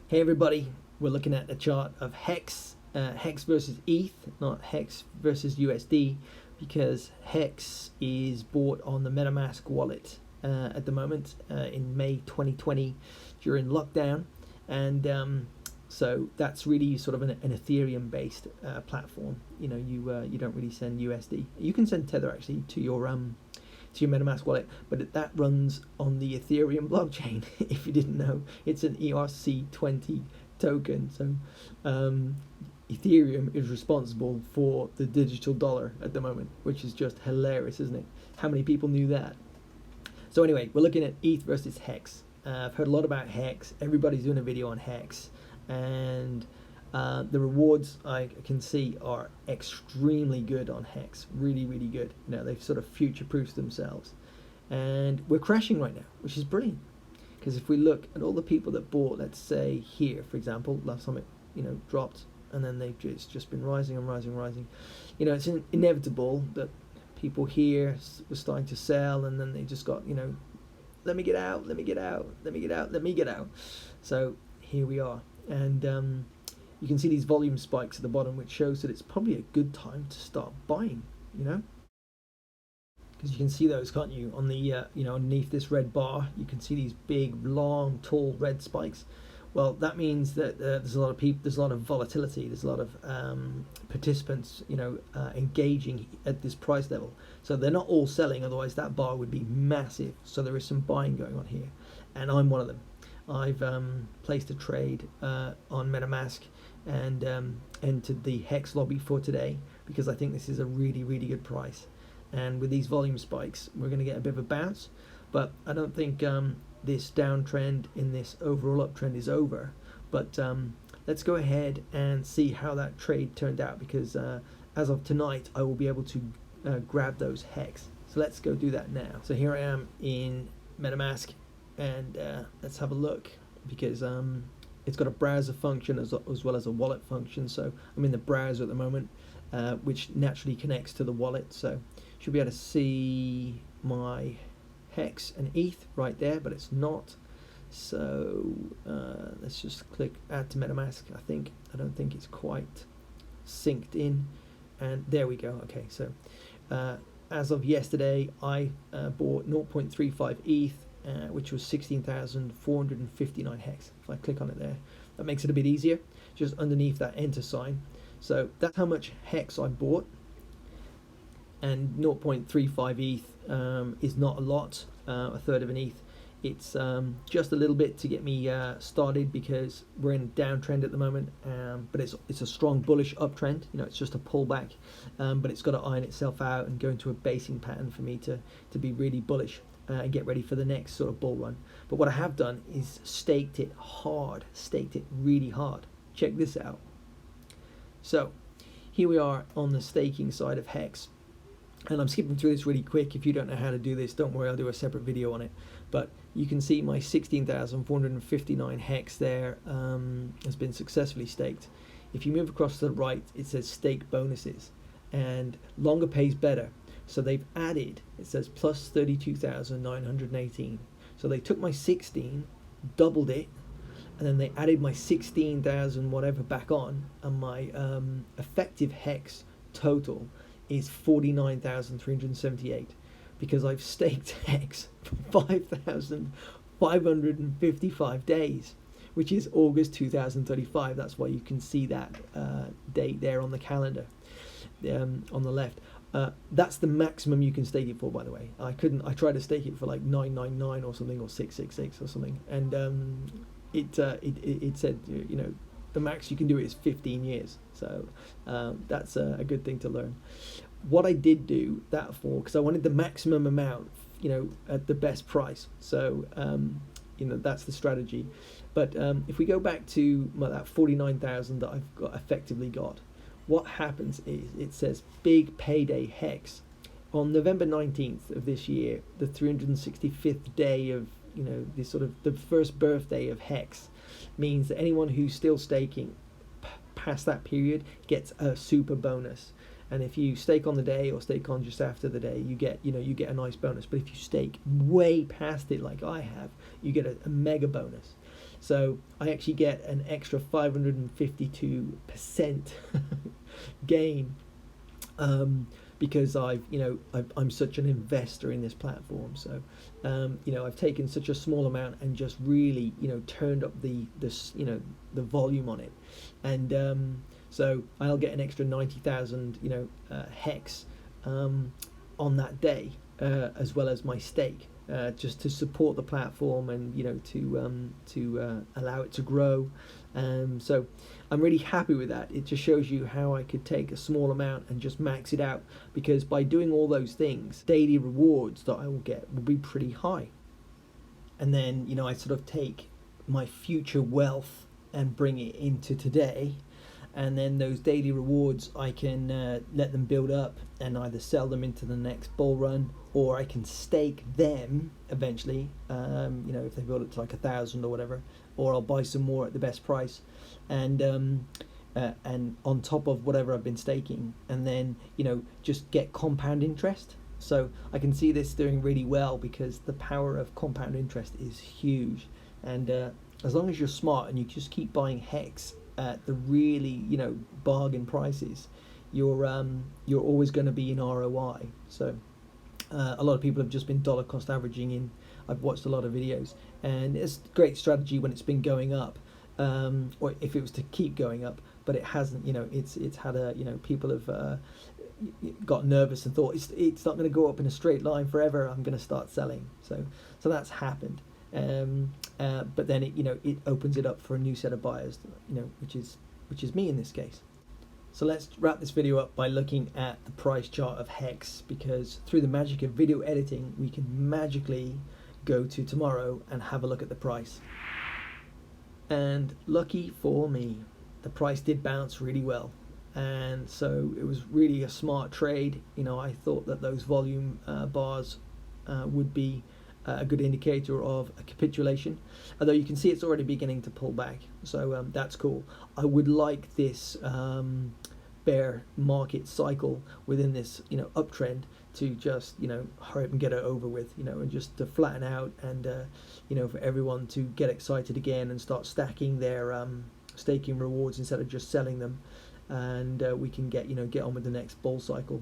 Hey everybody, we're looking at the chart of HEX, HEX versus ETH, not HEX versus USD, because HEX is bought on the MetaMask wallet at the moment in May 2020 during lockdown, and so that's really sort of an Ethereum-based platform. You know, you don't really send USD. You can send Tether actually to your MetaMask wallet, but that runs on the Ethereum blockchain. If you didn't know, it's an ERC20 token. So Ethereum is responsible for the digital dollar at the moment, which is just hilarious, isn't it? How many people knew that? So anyway, we're looking at ETH versus HEX. I've heard a lot about HEX. Everybody's doing a video on HEX, and the rewards I can see are extremely good on HEX, really, really good. You know, they've sort of future-proofed themselves, and we're crashing right now, which is brilliant. Because if we look at all the people that bought, let's say here, for example, last time it dropped, and then it's just been rising and rising and rising. You know, it's inevitable that people here were starting to sell, and then they just got, let me get out, let me get out, let me get out, let me get out. So here we are, and you can see these volume spikes at the bottom, which shows that it's probably a good time to start buying, because you can see those, can't you, on the underneath this red bar. You can see these big, long, tall red spikes. Well, that means that there's a lot of people, there's a lot of volatility, there's a lot of participants, engaging at this price level. So they're not all selling, otherwise that bar would be massive. So there is some buying going on here, and I'm one of them. I've placed a trade on MetaMask and entered the HEX lobby for today, because I think this is a really, really good price. And with these volume spikes, we're going to get a bit of a bounce, but I don't think this downtrend in this overall uptrend is over. But let's go ahead and see how that trade turned out, because as of tonight, I will be able to grab those HEX. So let's go do that now. So here I am in MetaMask, and let's have a look, because it's got a browser function as well as a wallet function. So I'm in the browser at the moment, which naturally connects to the wallet. So should be able to see my HEX and ETH right there, but it's not. So let's just click add to MetaMask. I don't think it's quite synced in, and there we go. Okay, so as of yesterday, I bought 0.35 ETH, which was 16,459 HEX. If I click on it there, that makes it a bit easier, just underneath that enter sign. So that's how much HEX I bought, and 0.35 ETH is not a lot, a third of an ETH. It's just a little bit to get me started, because we're in a downtrend at the moment, but it's a strong bullish uptrend. It's just a pullback, but it's got to iron itself out and go into a basing pattern for me to be really bullish and get ready for the next sort of bull run. But what I have done is staked it really hard. Check this out. So here we are on the staking side of HEX, and I'm skipping through this really quick. If you don't know how to do this, don't worry, I'll do a separate video on it. But you can see my 16,459 HEX there has been successfully staked. If you move across to the right, it says stake bonuses, and longer pays better. So they've added, it says plus 32,918. So they took my 16, doubled it, and then they added my 16,000 whatever back on, and my effective HEX total is 49,378, because I've staked HEX for 5,555 days, which is August 2035. That's why you can see that date there on the calendar on the left. That's the maximum you can stake it for, by the way. I tried to stake it for like 999 or something, or 666 or something, and it said the max you can do it is 15 years. So that's a good thing to learn. What I did do that for, because I wanted the maximum amount, at the best price. So that's the strategy. But if we go back to that 49,000 that I've effectively got, what happens is it says big payday HEX on November 19th of this year, the 365th day of this sort of the first birthday of HEX, means that anyone who's still staking past that period gets a super bonus. And if you stake on the day or stake on just after the day, you get a nice bonus. But if you stake way past it, like I have, you get a mega bonus. So I actually get an extra 552% gain, because I'm such an investor in this platform. So I've taken such a small amount and just really turned up the volume on it, and so I'll get an extra 90,000 hex on that day, as well as my stake, just to support the platform and to allow it to grow. So I'm really happy with that. It just shows you how I could take a small amount and just max it out, because by doing all those things, daily rewards that I will get will be pretty high. And then I sort of take my future wealth and bring it into today, and then those daily rewards I can let them build up and either sell them into the next bull run, or I can stake them eventually, if they build it to like 1,000 or whatever, or I'll buy some more at the best price, and on top of whatever I've been staking, and then just get compound interest. So I can see this doing really well, because the power of compound interest is huge, and as long as you're smart and you just keep buying HEX at the really bargain prices, you're always going to be in ROI. So a lot of people have just been dollar cost averaging in. I've watched a lot of videos, and it's a great strategy when it's been going up, or if it was to keep going up, but it hasn't. It's had a people have got nervous and thought it's not going to go up in a straight line forever. I'm going to start selling. So that's happened. But then it opens it up for a new set of buyers, which is me in this case. So let's wrap this video up by looking at the price chart of HEX, because through the magic of video editing, we can magically go to tomorrow and have a look at the price. And lucky for me, the price did bounce really well, and so it was really a smart trade. I thought that those volume bars would be a good indicator of a capitulation, although you can see it's already beginning to pull back, so that's cool. I would like this bear market cycle within this uptrend to just hurry up and get it over with, and just to flatten out, and for everyone to get excited again and start stacking their staking rewards instead of just selling them, and we can get on with the next bull cycle.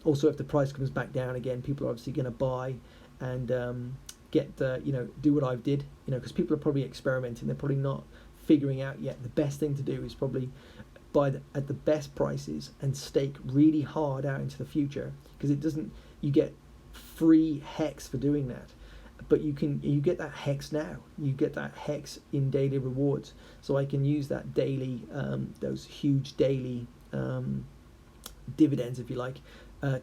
Also, if the price comes back down again, people are obviously going to buy and do what I did, because people are probably experimenting. They're probably not figuring out yet. The best thing to do is probably buy at the best prices and stake really hard out into the future, because you get free HEX for doing that, but you get that HEX now. You get that HEX in daily rewards, so I can use that daily, those huge daily dividends, if you like,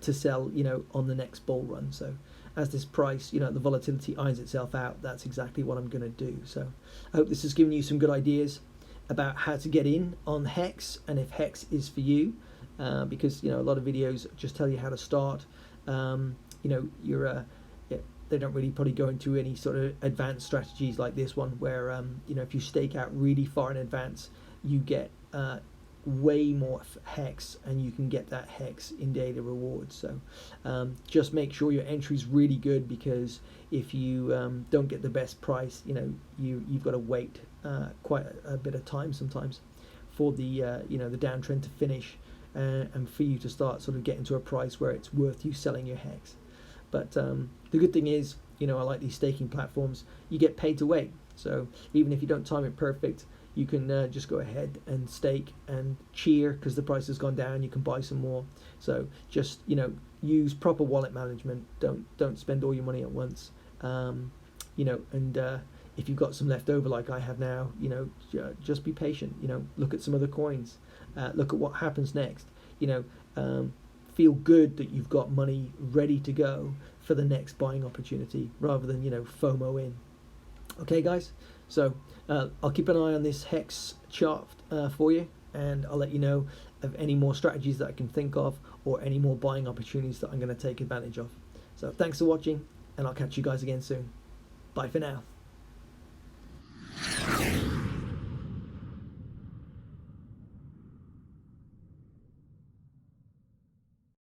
to sell on the next bull run. So as this price, the volatility irons itself out, that's exactly what I'm going to do. So I hope this has given you some good ideas about how to get in on HEX, and if HEX is for you, because a lot of videos just tell you how to start. They don't really probably go into any sort of advanced strategies like this one, where if you stake out really far in advance, you get way more HEX, and you can get that HEX in daily rewards. So just make sure your entry is really good, because if you don't get the best price, you've got to wait quite a bit of time sometimes for the the downtrend to finish, and for you to start sort of getting to a price where it's worth you selling your HEX. But the good thing is, I like these staking platforms, you get paid to wait. So even if you don't time it perfect, you can just go ahead and stake and cheer because the price has gone down. You can buy some more. So just use proper wallet management. Don't spend all your money at once. And if you've got some left over like I have now, just be patient. Look at some other coins. Look at what happens next. Feel good that you've got money ready to go for the next buying opportunity, rather than FOMO in. Okay, guys. So I'll keep an eye on this HEX chart for you, and I'll let you know of any more strategies that I can think of, or any more buying opportunities that I'm going to take advantage of. So thanks for watching, and I'll catch you guys again soon. Bye for now.